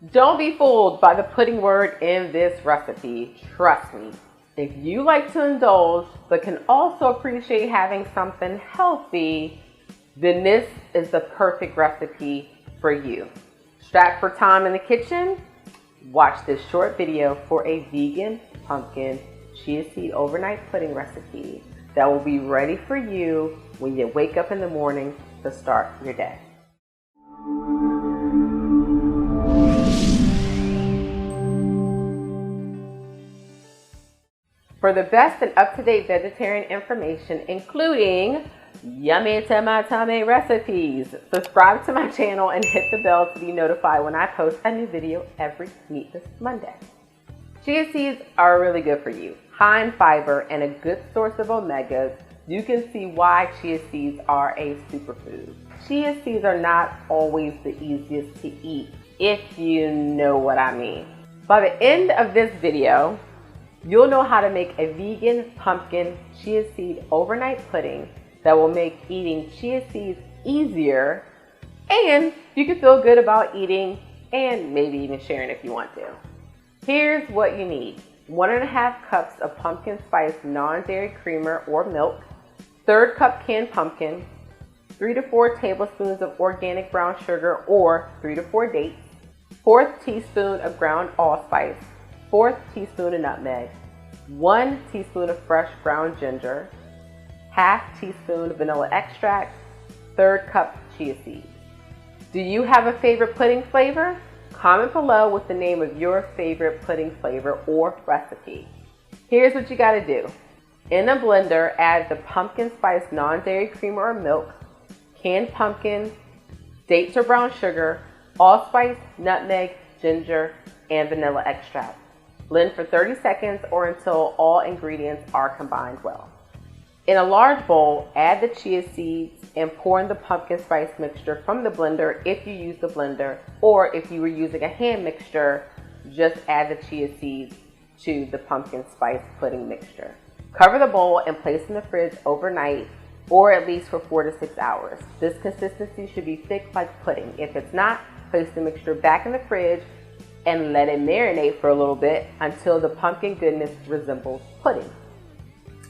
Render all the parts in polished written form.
Don't be fooled by the pudding word in this recipe. Trust me. If you like to indulge but can also appreciate having something healthy, then this is the perfect recipe for you. Strapped for time in the kitchen? Watch this short video for a vegan pumpkin chia seed overnight pudding recipe that will be ready for you when you wake up in the morning to start your day. For the best and up-to-date vegetarian information, including yummy to my tummy recipes, subscribe to my channel and hit the bell to be notified when I post a new video every Meatless Monday. Chia seeds are really good for you, high in fiber and a good source of omegas. You can see why chia seeds are a superfood. Chia seeds are not always the easiest to eat, if you know what I mean. By the end of this video, you'll know how to make a vegan pumpkin chia seed overnight pudding that will make eating chia seeds easier, and you can feel good about eating and maybe even sharing if you want to. Here's what you need. 1.5 cups of pumpkin spice non-dairy creamer or milk, 1/3 cup canned pumpkin, 3 to 4 tablespoons of organic brown sugar or 3 to 4 dates, 1/4 teaspoon of ground allspice, 1/4 teaspoon of nutmeg, 1 teaspoon of fresh ground ginger, 1/2 teaspoon of vanilla extract, 1/3 cup chia seeds. Do you have a favorite pudding flavor? Comment below with the name of your favorite pudding flavor or recipe. Here's what you gotta do. In a blender, add the pumpkin spice non-dairy creamer or milk, canned pumpkin, dates or brown sugar, allspice, nutmeg, ginger, and vanilla extract. Blend for 30 seconds or until all ingredients are combined well. In a large bowl, add the chia seeds and pour in the pumpkin spice mixture from the blender if you use the blender, or if you were using a hand mixture, just add the chia seeds to the pumpkin spice pudding mixture. Cover the bowl and place in the fridge overnight, or at least for 4 to 6 hours. This consistency should be thick like pudding. If it's not, place the mixture back in the fridge and let it marinate for a little bit until the pumpkin goodness resembles pudding.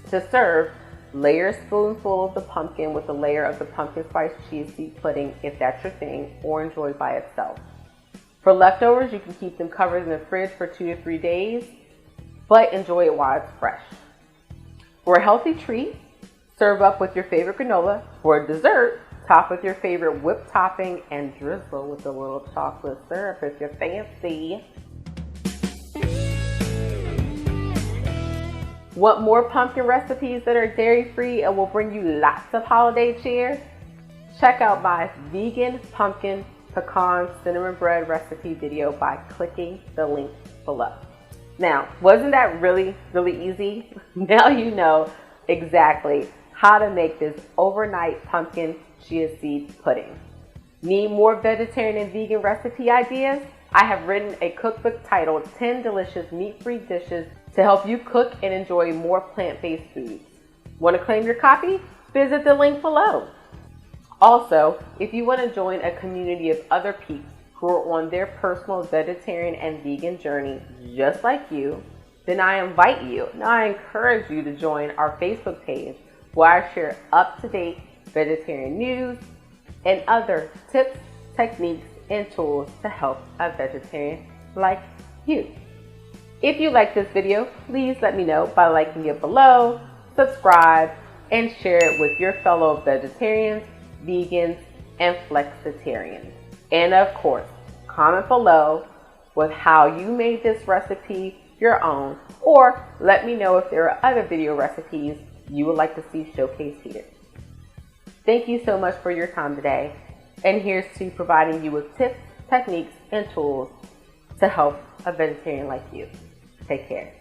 To serve, layer a spoonful of the pumpkin with a layer of the pumpkin spice chia seed pudding if that's your thing, or enjoy by itself. For leftovers, you can keep them covered in the fridge for 2 to 3 days, but enjoy it while it's fresh. For a healthy treat, serve up with your favorite granola. For a dessert, top with your favorite whipped topping and drizzle with a little chocolate syrup if you're fancy. Want more pumpkin recipes that are dairy-free and will bring you lots of holiday cheer? Check out my vegan pumpkin pecan cinnamon bread recipe video by clicking the link below. Now, wasn't that really easy? Now you know exactly how to make this overnight pumpkin chia seed pudding. Need more vegetarian and vegan recipe ideas? I have written a cookbook titled 10 Delicious Meat-Free Dishes to help you cook and enjoy more plant-based foods. Want to claim your copy? Visit the link below. Also, if you want to join a community of other peeps who are on their personal vegetarian and vegan journey just like you, then I invite you, and I encourage you to join our Facebook page where I share up-to-date vegetarian news and other tips, techniques, and tools to help a vegetarian like you. If you like this video, please let me know by liking it below, subscribe, and share it with your fellow vegetarians, vegans, and flexitarians. And of course, comment below with how you made this recipe your own, or let me know if there are other video recipes you would like to see showcased here. Thank you so much for your time today, and here's to providing you with tips, techniques, and tools to help a vegetarian like you. Take care.